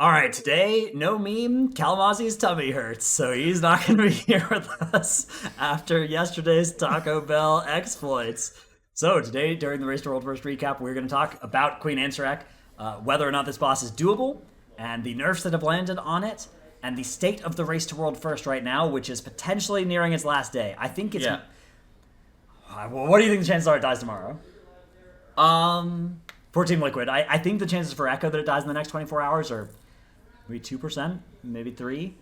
All right, today, no meme, Kalamazzi's tummy hurts, so he's not going to be here with us after yesterday's Taco Bell exploits. So today, during the Race to World First recap, we're going to talk about Queen Ansurek, whether or not this boss is doable, and the nerfs that have landed on it, and the state of the Race to World First right now, which is potentially nearing its last day. I think it's... Yeah. What do you think the chances are it dies tomorrow? Um, For Team Liquid, I think the chances for Echo that it dies in the next 24 hours are maybe 2%, maybe 3%.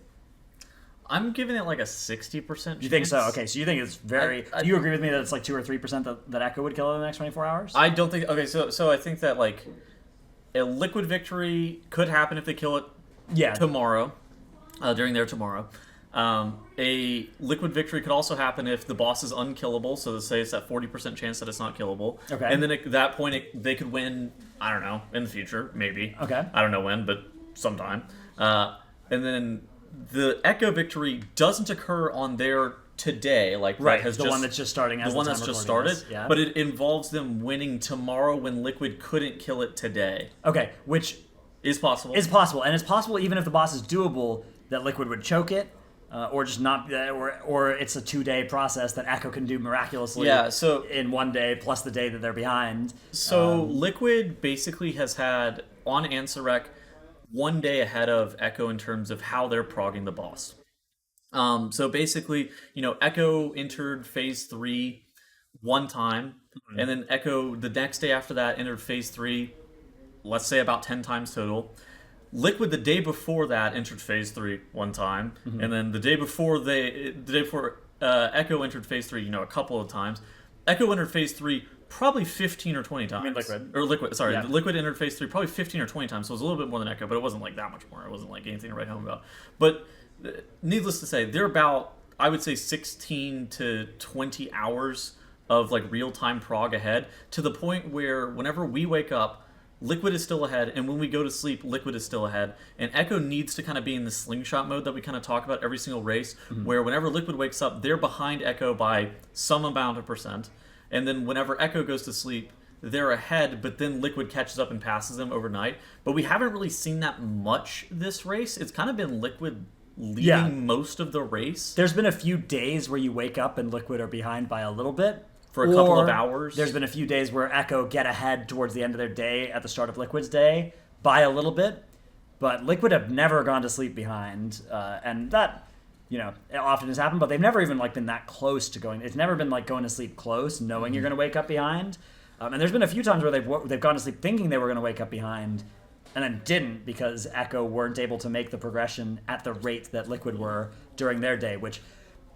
I'm giving it like a 60% chance. You think so? Okay, so you think it's very... I- do you agree with me that it's like 2 or 3% that Echo would kill in the next 24 hours? I don't think... Okay, so I think that, like, a Liquid victory could happen if they kill it yeah. tomorrow, during their tomorrow. A Liquid victory could also happen if the boss is unkillable, so let's say it's that 40% chance that it's not killable. Okay. And then at that point, they could win, I don't know, in the future, maybe. Okay. I don't know when, but sometime. And then the Echo victory doesn't occur on their today, like Right, that has the one that's just starting as the one time that's just recording started, this, yeah. but it involves them winning tomorrow when Liquid couldn't kill it today. Okay, which Is possible. is possible. And it's possible even if the boss is doable that Liquid would choke it, or just not... or it's a 2-day process that Echo can do miraculously in 1 day, plus the day that they're behind. So Liquid basically has had, on Ansurek, 1 day ahead of Echo in terms of how they're progging the boss. So basically, Echo entered Phase 3 one time, and then Echo, the next day after that, entered Phase 3, let's say about 10 times total. Liquid, the day before that, entered Phase 3 one time, and then the day before Echo entered Phase 3, a couple of times. Echo entered Phase 3 probably 15 or 20 times. Liquid? Or Liquid, sorry. Yeah. Liquid entered Phase 3 probably 15 or 20 times, so it was a little bit more than Echo, but it wasn't like that much more. It wasn't like anything to write home about. But needless to say, they're about, I would say, 16 to 20 hours of like real-time prog ahead, to the point where whenever we wake up, Liquid is still ahead, and when we go to sleep, Liquid is still ahead. And Echo needs to kind of be in the slingshot mode that we kind of talk about every single race, where whenever Liquid wakes up, they're behind Echo by some amount of percent. And then whenever Echo goes to sleep, they're ahead, but then Liquid catches up and passes them overnight. But we haven't really seen that much this race. It's kind of been Liquid leading most of the race. There's been a few days where you wake up and Liquid are behind by a little bit. For a couple of hours. There's been a few days where Echo get ahead towards the end of their day at the start of Liquid's day by a little bit. But Liquid have never gone to sleep behind. And that, it often has happened, but they've never even been that close to going. It's never been going to sleep close, knowing you're going to wake up behind. And there's been a few times where they've gone to sleep thinking they were going to wake up behind, and then didn't because Echo weren't able to make the progression at the rate that Liquid were during their day, which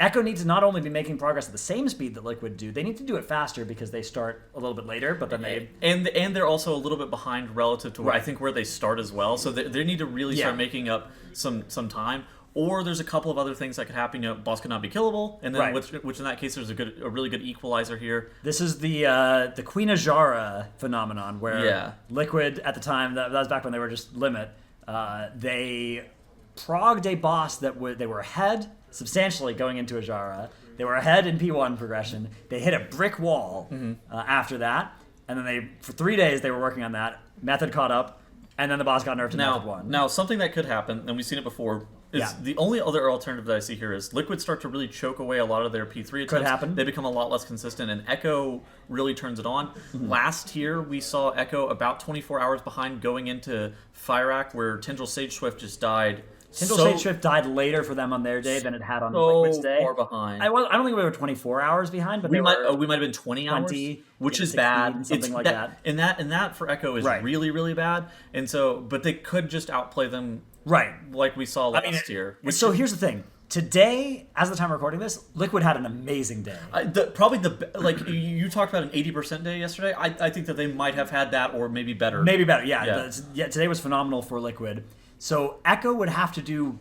Echo needs to not only be making progress at the same speed that Liquid do, they need to do it faster because they start a little bit later, but then they... And they're also a little bit behind relative to I think where they start as well, so they need to really start making up some time. Or there's a couple of other things that could happen. Boss could not be killable, and then which in that case there's a really good equalizer here. This is the Queen Ajara phenomenon, where Liquid at the time, that was back when they were just limit, they progged a boss that they were ahead substantially going into Ajara. They were ahead in P1 progression. They hit a brick wall after that, and then for 3 days they were working on that. Method caught up, and then the boss got nerfed to Method 1. Now, something that could happen, and we've seen it before, is the only other alternative that I see here is Liquid start to really choke away a lot of their P3 attempts. Could happen. They become a lot less consistent, and Echo really turns it on. Last year, we saw Echo about 24 hours behind going into Fyrakk, where Tendril Sage Swift just died. Tendril Sage Swift died later for them on their day than it had on Liquid's day. Far behind. I don't think we were 24 hours behind, but we might have been 20 hours, which is 16, bad. Something like that. And that for Echo is really, really bad. And so, but they could just outplay them, like we saw last year. So here's the thing. Today, as the time we're recording this, Liquid had an amazing day. You talked about an 80% day yesterday. I think that they might have had that, or maybe better. Maybe better, yeah. Today was phenomenal for Liquid. So Echo would have to do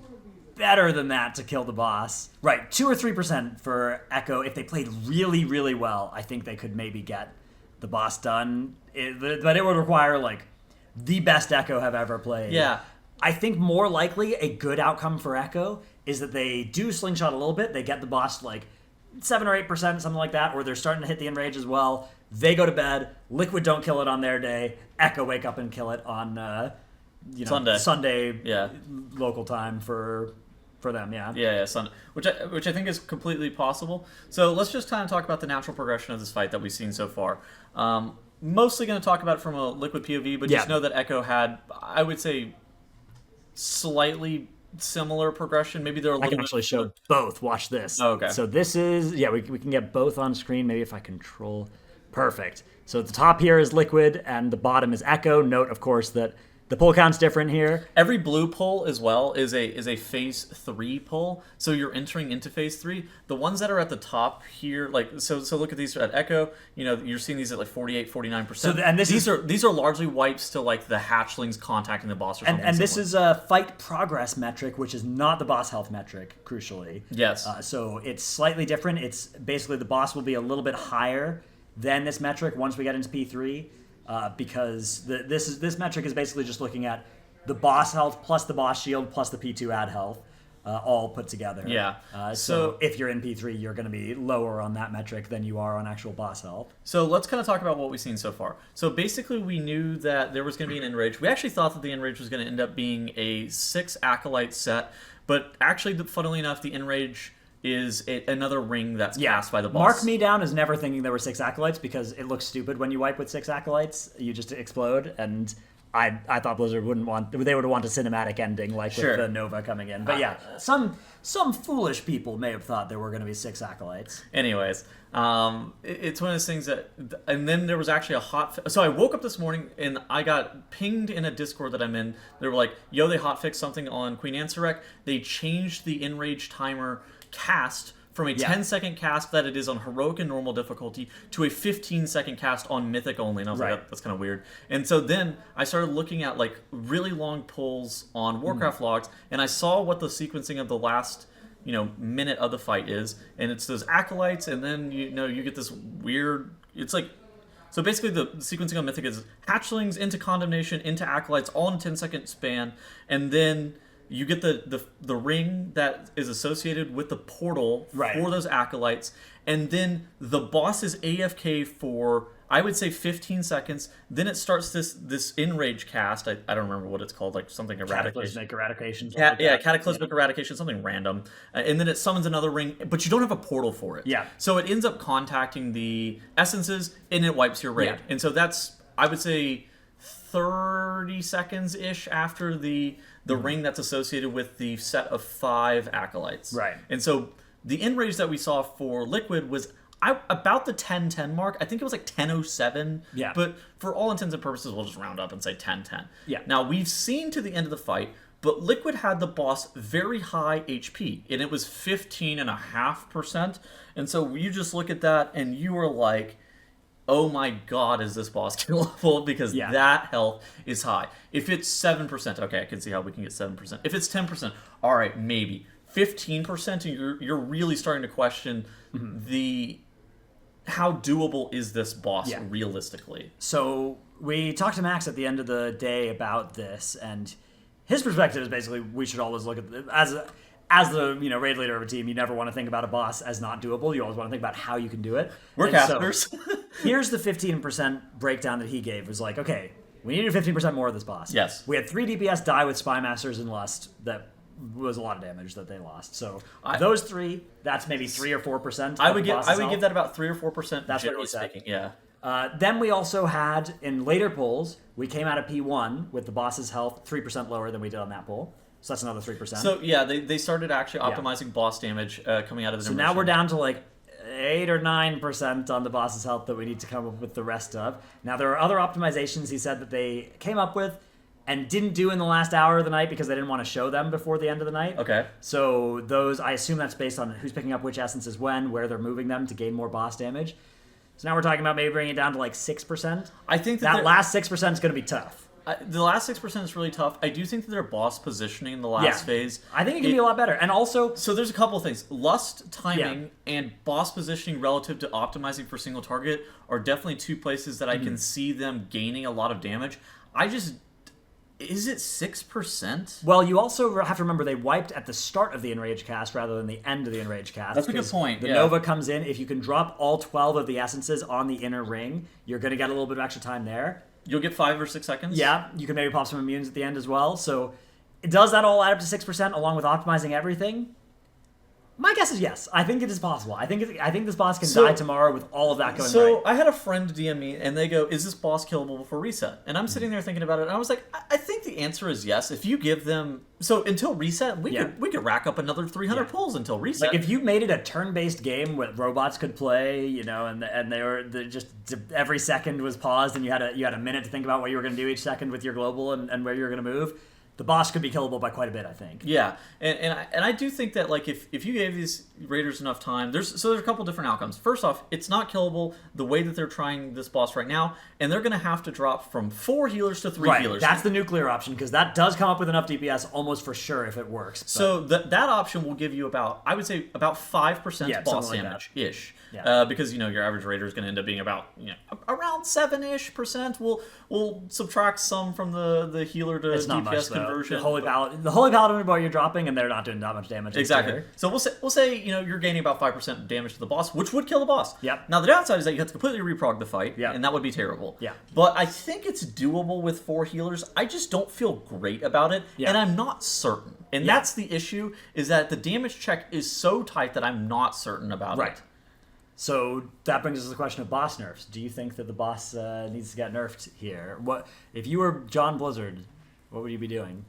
better than that to kill the boss. Right, 2 or 3% for Echo. If they played really, really well, I think they could maybe get the boss done. But it would require, the best Echo have ever played. Yeah. I think more likely a good outcome for Echo is that they do slingshot a little bit. They get the boss, 7 or 8%, something like that, or they're starting to hit the Enrage as well. They go to bed. Liquid don't kill it on their day. Echo wake up and kill it on Sunday Yeah. local time for them. Yeah, Sunday, which I think is completely possible. So let's just kind of talk about the natural progression of this fight that we've seen so far. Mostly going to talk about it from a Liquid POV, but just know that Echo had, I would say, slightly similar progression. Maybe they're a little. I can actually show both. Watch this. Oh, okay. So this is we can get both on screen. Maybe if I control. Perfect. So at the top here is Liquid, and the bottom is Echo. Note, of course, that the pull count's different here. Every blue pull as well is a phase 3 pull, so you're entering into phase 3. The ones that are at the top here, like so look at these at Echo. You're seeing these at like 48, 49%. So and these are largely wipes to like the hatchlings contacting the boss or something. And this is a fight progress metric, which is not the boss health metric, crucially. Yes. So it's slightly different. It's basically the boss will be a little bit higher than this metric once we get into P3. Because this metric is basically just looking at the boss health plus the boss shield plus the P2 add health, all put together. Yeah. So if you're in P3, you're going to be lower on that metric than you are on actual boss health. So let's kind of talk about what we've seen so far. So basically, we knew that there was going to be an Enrage. We actually thought that the Enrage was going to end up being a 6 Acolyte set, but actually, funnily enough, the Enrage is another ring that's cast by the boss. Mark me down as never thinking there were 6 Acolytes because it looks stupid when you wipe with 6 Acolytes. You just explode, and I thought Blizzard would want a cinematic ending like with the Nova coming in. But some foolish people may have thought there were going to be 6 Acolytes. Anyways, it's one of those things that, and then there was actually so I woke up this morning and I got pinged in a Discord that I'm in. They were like, yo, they hotfixed something on Queen Ansurek. They changed the Enrage timer cast from a 10-second cast that it is on heroic and normal difficulty to a 15-second cast on mythic only, and I was like, that's kind of weird. And so then I started looking at like really long pulls on Warcraft logs, and I saw what the sequencing of the last minute of the fight is, and it's those acolytes, and then you get this weird. It's like. So basically, the sequencing on mythic is hatchlings into condemnation into acolytes all in a 10-second span, and then you get the ring that is associated with the portal for those acolytes, and then the boss is AFK for, I would say, 15 seconds. Then it starts this Enrage cast. I don't remember what it's called, like something eradication. Cataclysmic eradication, something random. And then it summons another ring, but you don't have a portal for it. Yeah. So it ends up contacting the essences, and it wipes your raid. Yeah. And so that's, I would say, 30 seconds-ish after the ring that's associated with the set of 5 acolytes. Right. And so the Enrage that we saw for Liquid was about the 10-10 mark. I think it was like 10:07. Yeah. But for all intents and purposes, we'll just round up and say 10-10. Yeah. Now, we've seen to the end of the fight, but Liquid had the boss very high HP, and it was 15.5%. And so you just look at that, and you are like, oh my god, is this boss killable? Because that health is high. If it's 7%, okay, I can see how we can get 7%. If it's 10%, all right, maybe. 15%, and you're really starting to question how doable is this boss realistically? So we talked to Max at the end of the day about this, and his perspective is basically we should always look at as the raid leader of a team, you never want to think about a boss as not doable. You always want to think about how you can do it. We're casters. So, here's the 15% breakdown that he gave. It was like, okay, we needed 15% more of this boss. Yes. We had 3 DPS die with Spy Masters and Lust. That was a lot of damage that they lost. So those 3, that's maybe 3 or 4%. I would give that about 3 or 4%. That's what he said. Yeah. Then we also had, in later pulls, we came out of P1 with the boss's health 3% lower than we did on that pull. So that's another 3%. So yeah, they started actually optimizing boss damage coming out of the. So now we're down to like 8 or 9% on the boss's health that we need to come up with the rest of. Now there are other optimizations he said that they came up with and didn't do in the last hour of the night because they didn't want to show them before the end of the night. Okay. So those, I assume that's based on who's picking up which essences when, where they're moving them to gain more boss damage. So now we're talking about maybe bringing it down to like 6%. I think that last 6% is going to be tough. The last 6% is really tough. I do think that their boss positioning in the last phase. I think it can be a lot better. And also... So there's a couple of things. Lust timing and boss positioning relative to optimizing for single target are definitely 2 places that I can see them gaining a lot of damage. Is it 6%? Well, you also have to remember they wiped at the start of the Enrage cast rather than the end of the Enrage cast. That's a good point. The Nova comes in. If you can drop all 12 of the essences on the inner ring, you're going to get a little bit of extra time there. You'll get 5 or 6 seconds. Yeah, you can maybe pop some immunes at the end as well. So does that all add up to 6% along with optimizing everything? My guess is yes. I think it is possible. I think this boss can die tomorrow with all of that going right. So I had a friend DM me, and they go, "Is this boss killable before reset?" And I'm sitting there thinking about it, and I was like, "I think the answer is yes. If you give them until reset, we could rack up another 300 pulls until reset. Like if you made it a turn-based game where robots could play, and they just every second was paused, and you had a minute to think about what you were going to do each second with your global and where you were going to move." The boss could be killable by quite a bit, I think. Yeah, and I do think that like if you gave these raiders enough time, there's a couple different outcomes. First off, it's not killable the way that they're trying this boss right now, and they're going to have to drop from 4 healers to 3 healers. That's the nuclear option because that does come up with enough DPS almost for sure if it works. But... So that option will give you about 5% boss damage ish. Yeah. Because your average raider is going to end up being about around 7-ish%. We'll subtract some from the healer to DPS conversion. The holy paladin bar you're dropping, and they're not doing that much damage. Exactly. So we'll say you're gaining about 5% damage to the boss, which would kill the boss. Yep. Now the downside is that you have to completely reprog the fight, and that would be terrible. Yeah. But I think it's doable with 4 healers. I just don't feel great about it, and I'm not certain. And that's the issue: is that the damage check is so tight that I'm not certain about it. So that brings us to the question of boss nerfs. Do you think that the boss needs to get nerfed here? What if you were John Blizzard? What would you be doing?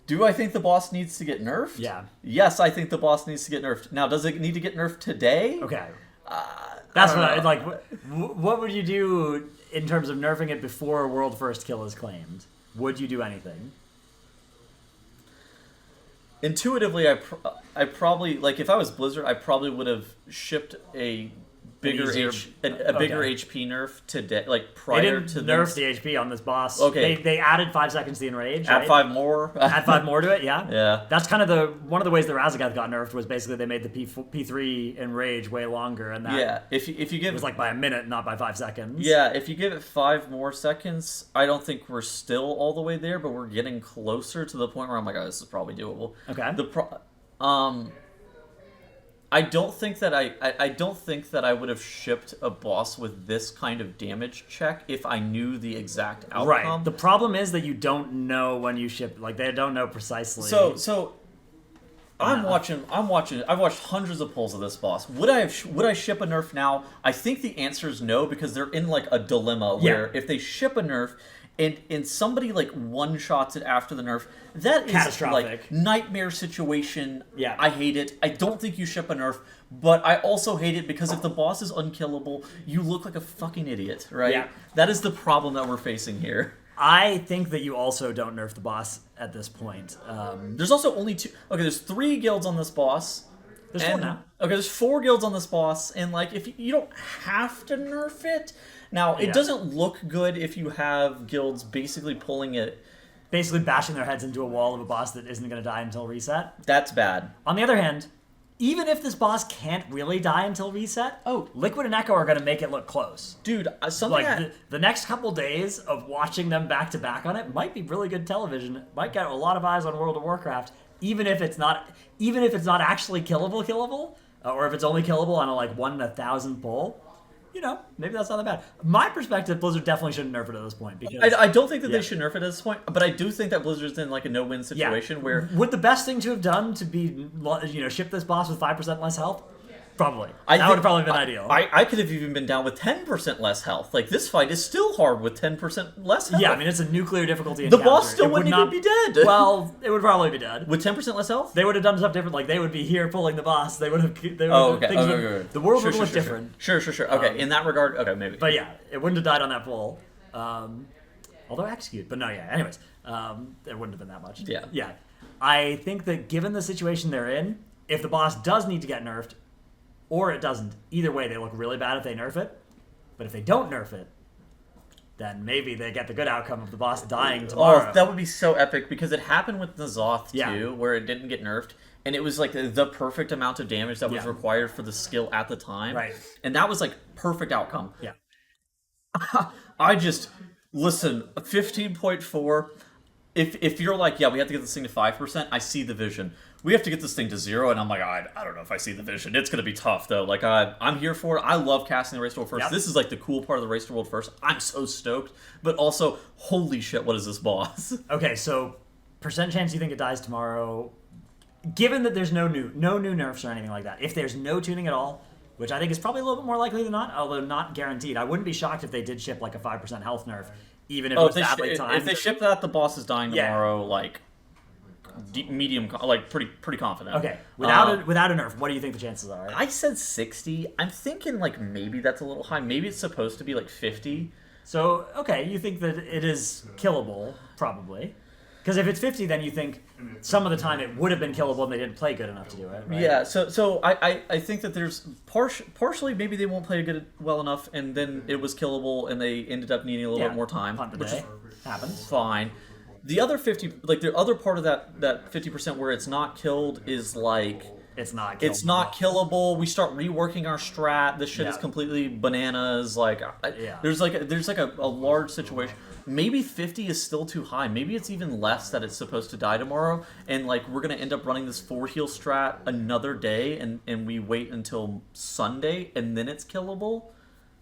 Do I think the boss needs to get nerfed? Yeah. Yes, I think the boss needs to get nerfed. Now, does it need to get nerfed today? Okay. That's what I like. What would you do in terms of nerfing it before a world first kill is claimed? Would you do anything? Intuitively, I probably if I was Blizzard, I probably would have shipped a bigger HP nerf today, prior to this. They didn't nerf the HP on this boss. Okay, they added 5 seconds to the Enrage. Add 5 more. Add 5 more to it. Yeah. Yeah. That's kind of one of the ways the Razagath got nerfed was basically they made the P3 Enrage way longer, and that if you give it was by a minute, not by 5 seconds. Yeah, if you give it 5 more seconds, I don't think we're still all the way there, but we're getting closer to the point where I'm like, oh, this is probably doable. Okay. I don't think that I would have shipped a boss with this kind of damage check if I knew the exact outcome. Right. The problem is that you don't know when you ship. They don't know precisely. So I've watched hundreds of pulls of this boss. Would I ship a nerf now? I think the answer is no, because they're in a dilemma where if they ship a nerf and somebody one-shots it after the nerf, that is catastrophic. Nightmare situation. Yeah. I hate it. I don't think you ship a nerf, but I also hate it because if the boss is unkillable, you look like a fucking idiot, right? Yeah. That is the problem that we're facing here. I think that you also don't nerf the boss at this point. There's also only 2. Okay, there's 3 guilds on this boss. There's 4 now. Okay, there's 4 guilds on this boss, and if you don't have to nerf it. Now, it doesn't look good if you have guilds basically pulling it. Basically bashing their heads into a wall of a boss that isn't going to die until reset. That's bad. On the other hand, even if this boss can't really die until reset, Liquid and Echo are going to make it look close. Dude, the next couple days of watching them back-to-back on it might be really good television. It might get a lot of eyes on World of Warcraft, even if it's not actually killable, or if it's only killable on a 1 in 1,000 pull. Maybe that's not that bad. My perspective, Blizzard definitely shouldn't nerf it at this point. Because I don't think that they should nerf it at this point, but I do think that Blizzard's in a no-win situation where... Would the best thing to have done to be, ship this boss with 5% less health? Probably. That would have probably been ideal. I could have even been down with 10% less health. This fight is still hard with 10% less health. Yeah, I mean, it's a nuclear difficulty encounter. The boss still wouldn't even be dead. Well, it would probably be dead. With 10% less health? They would have done stuff different. They would be here pulling the boss. They would have... Okay. The world would look different. Sure. Okay, in that regard, okay, maybe. But yeah, it wouldn't have died on that pull. Although execute. But no, yeah. Anyways, it wouldn't have been that much. Yeah. Yeah. I think that given the situation they're in, if the boss does need to get nerfed, or it doesn't. Either way, they look really bad if they nerf it. But if they don't nerf it, then maybe they get the good outcome of the boss dying tomorrow. Oh, that would be so epic, because it happened with N'Zoth, too, where it didn't get nerfed. And it was the perfect amount of damage that was required for the skill at the time. Right. And that was perfect outcome. Yeah. Listen, 15.4... if you're like, yeah, we have to get this thing to 5%, I see the vision. We have to get this thing to 0, and I'm like, I don't know if I see the vision. It's gonna be tough though. Like I'm here for it. I love casting the Race to World first. Yep. This is like the cool part of the Race to World first. I'm so stoked, but also, holy shit, what is this boss? Okay, so percent chance you think it dies tomorrow. Given that there's no new nerfs or anything like that, if there's no tuning at all, which I think is probably a little bit more likely than not, although not guaranteed. I wouldn't be shocked if they did ship like a 5% health nerf, even if it was badly timed. If they ship that, the boss is dying tomorrow, like medium, like pretty confident. Okay, without a nerf, what do you think the chances are? I said 60. I'm thinking like maybe that's a little high. Maybe it's supposed to be like 50. So okay, you think that it is killable, probably. Because if it's 50, then you think some of the time it would have been killable and they didn't play good enough to do it, right? Yeah, so I think that there's partially maybe they won't play well enough and then it was killable and they ended up needing a little bit more time, which is happens. Fine. The other 50, like the other part of that 50% where it's not killed is like it's not killable. It's not killable. We start reworking our strat. This shit is completely bananas. Like there's like a large situation. Maybe 50 is still too high. Maybe it's even less that it's supposed to die tomorrow, and like we're gonna end up running this 4-heal strat another day, and we wait until Sunday, and then it's killable.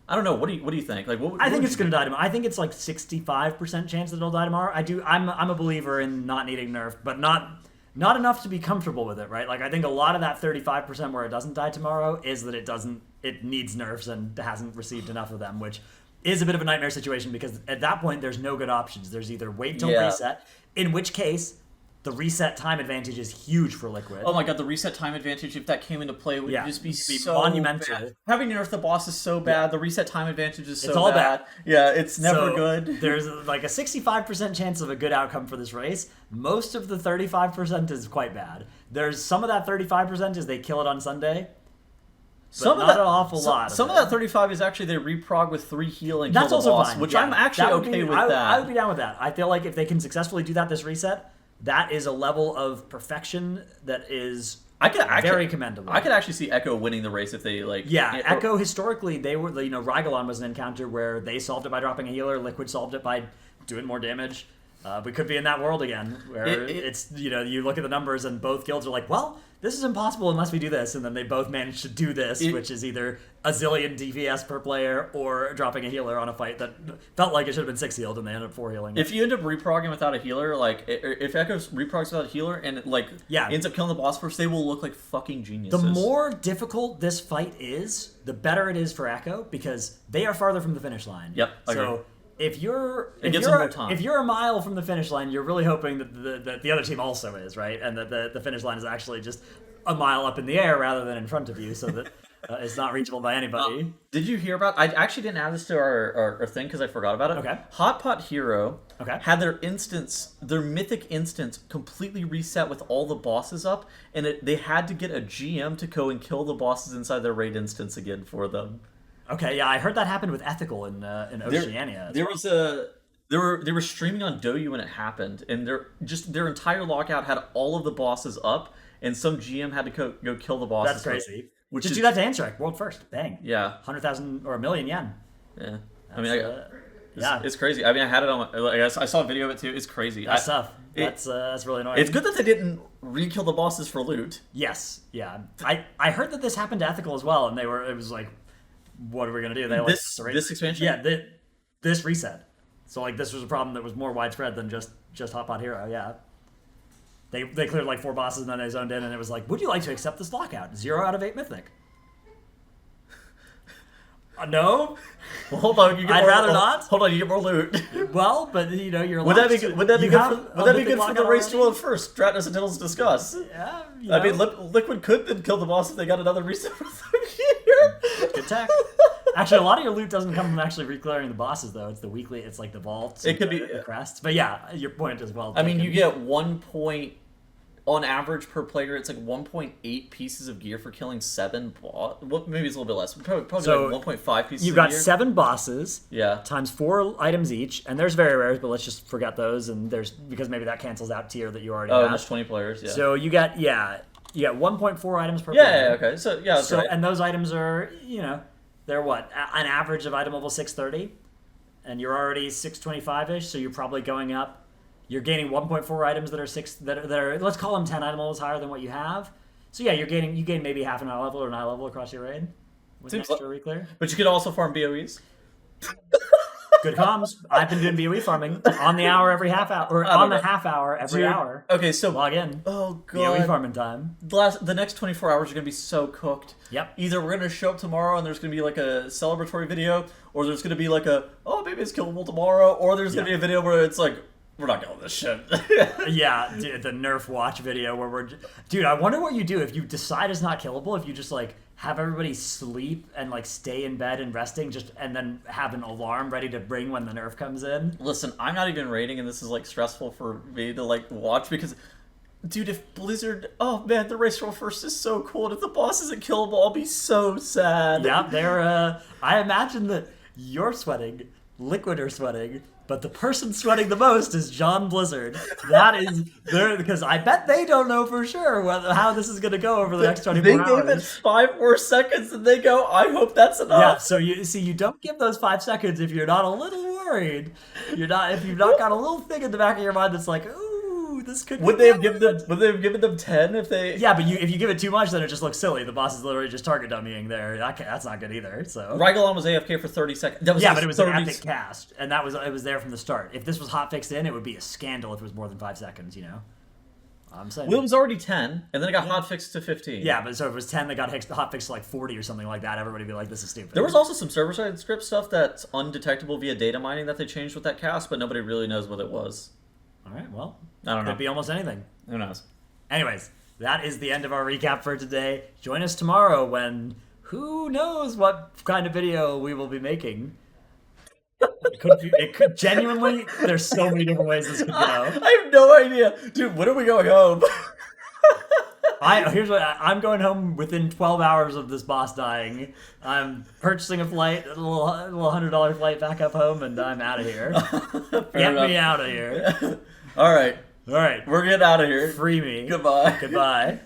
I don't know. What do you think? Like, I think it's gonna die tomorrow. I think it's like 65% chance that it'll die tomorrow. I'm a believer in not needing nerf, but not enough to be comfortable with it, right? Like I think a lot of that 35% where it doesn't die tomorrow is that it needs nerfs and hasn't received enough of them, which is a bit of a nightmare situation because at that point there's no good options. There's either wait till reset, in which case the reset time advantage is huge for Liquid. Oh my god, the reset time advantage, if that came into play, would just be so monumental. Bad. Having nerf the boss is so bad. The reset time advantage is so it's all bad. Yeah, it's never good. There's like a 65% chance of a good outcome for this race. Most of the 35% is quite bad. There's some of that 35% is they kill it on Sunday. Some of that, an awful lot. Some of that 35 is actually they reprog with 3 heal and kill the boss, which I'm actually okay with that. I would be down with that. I feel like if they can successfully do that this reset, that is a level of perfection that is very commendable. I could actually see Echo winning the race if they like. Yeah, Echo historically they were Rygalon was an encounter where they solved it by dropping a healer. Liquid solved it by doing more damage. We could be in that world again where it's you look at the numbers and both guilds are like, well, this is impossible unless we do this, and then they both manage to do this, which is either a zillion DPS per player or dropping a healer on a fight that felt like it should have been 6 healed and they ended up 4 healing. If you end up reprogging without a healer, like if Echo reprogs without a healer and it ends up killing the boss first, they will look like fucking geniuses. The more difficult this fight is, the better it is for Echo because they are farther from the finish line. Yep. So if you're a mile from the finish line, you're really hoping that the other team also is, right? And that the finish line is actually just a mile up in the air rather than in front of you, so that it's not reachable by anybody. Did you hear about? I actually didn't add this to our thing because I forgot about it. Okay. Hot Pot Hero had their mythic instance completely reset with all the bosses up, and they had to get a GM to go and kill the bosses inside their raid instance again for them. Okay, yeah, I heard that happened with Ethical in Oceania. They were streaming on Douyu when it happened, and their entire lockout had all of the bosses up, and some GM had to go kill the bosses. That's crazy. Just do that to Ansurek, world first, bang. Yeah, 100,000 or 1,000,000 yen. Yeah, I mean, it's crazy. I mean, I had it on. I saw a video of it too. It's crazy. That's tough. That's really annoying. It's good that they didn't re-kill the bosses for loot. Yes, yeah. I heard that this happened to Ethical as well, and it was like, what are we gonna do? They this expansion? Yeah, this reset. So like this was a problem that was more widespread than just Hot Pot Hero. Yeah, they cleared like 4 bosses and then they zoned in, and it was like, would you like to accept this lockout? 0 out of 8 mythic. No. Well, hold on. I'd rather not. Hold on, you get more loot. Well, but you're. Would that be good? Would that be good for the race to world first? Dratnos and Tettles discuss. Yeah. I mean, Liquid could then kill the boss if they got another reset for 3 years. Good tech. Actually, a lot of your loot doesn't come from actually reclearing the bosses, though. It's the weekly. It's like the vaults. It could be the crests. But yeah, your point is well taken. I mean, you get 1 point on average per player. It's like 1.8 pieces of gear for killing 7 boss. Well, maybe it's a little bit less. Probably so like 1.5 pieces. You've got of gear. 7 bosses. Yeah. Times 4 items each, and there's very rares, but let's just forget those. And because maybe that cancels out tier that you already have. Oh, there's 20 players. Yeah. So you got 1.4 items per player. Yeah. Okay. So yeah. That's right. And those items are they're what an average of item level 630, and you're already 625ish. So you're probably going up You're gaining 1.4 items that are let's call them 10 item levels higher than what you have. So yeah, you gain maybe half an eye level or an eye level across your raid with an extra reclear. But you could also farm BOEs. Good comms. I've been doing BOE farming on the hour every half hour, or on the half hour every hour. Okay, so log in. Oh god, BOE farming time. The next 24 hours are gonna be so cooked. Yep. Either we're gonna show up tomorrow and there's gonna be like a celebratory video, or there's gonna be like maybe it's killable tomorrow, or there's gonna be a video where it's like, we're not killing this shit. Yeah, dude, the nerf watch video where dude, I wonder what you do if you decide it's not killable. If you just like have everybody sleep and like stay in bed and resting, and then have an alarm ready to ring when the nerf comes in. Listen, I'm not even raiding, and this is like stressful for me to like watch because, dude, if Blizzard, oh man, the race roll first is so cool, and if the boss isn't killable, I'll be so sad. Yeah, they're. I imagine that you're sweating, Liquid are sweating. But the person sweating the most is John Blizzard. That is there because I bet they don't know for sure how this is going to go over the next 24 hours. They gave it 5 more seconds, and they go, "I hope that's enough." Yeah. So you don't give those 5 seconds if you're not a little worried. If you've not got a little thing in the back of your mind that's like, ooh, this could. Would they have given them 10 if they? Yeah, but if you give it too much, then it just looks silly. The boss is literally just target dummying there. That's not good either. So Rygolon was AFK for 30 seconds. But it was an epic cast, and it was there from the start. If this was hotfixed in, it would be a scandal if it was more than 5 seconds. You know, I'm saying. Well, it was already 10, and then it got hotfixed to 15. Yeah, but so if it was 10 that got hotfixed to like 40 or something like that, everybody would be like, "This is stupid." There was also some server-side script stuff that's undetectable via data mining that they changed with that cast, but nobody really knows what it was. All right, well, I don't know. Could be almost anything. Who knows? Anyways, that is the end of our recap for today. Join us tomorrow when who knows what kind of video we will be making. It could genuinely. There's so many different ways this could go. I have no idea, dude. When are we going home? Here's what I'm going home within 12 hours of this boss dying. I'm purchasing a flight, a little $100 flight back up home, and I'm out of here. Get me out of here. All right. All right. We're getting out of here. Free me. Goodbye. Goodbye.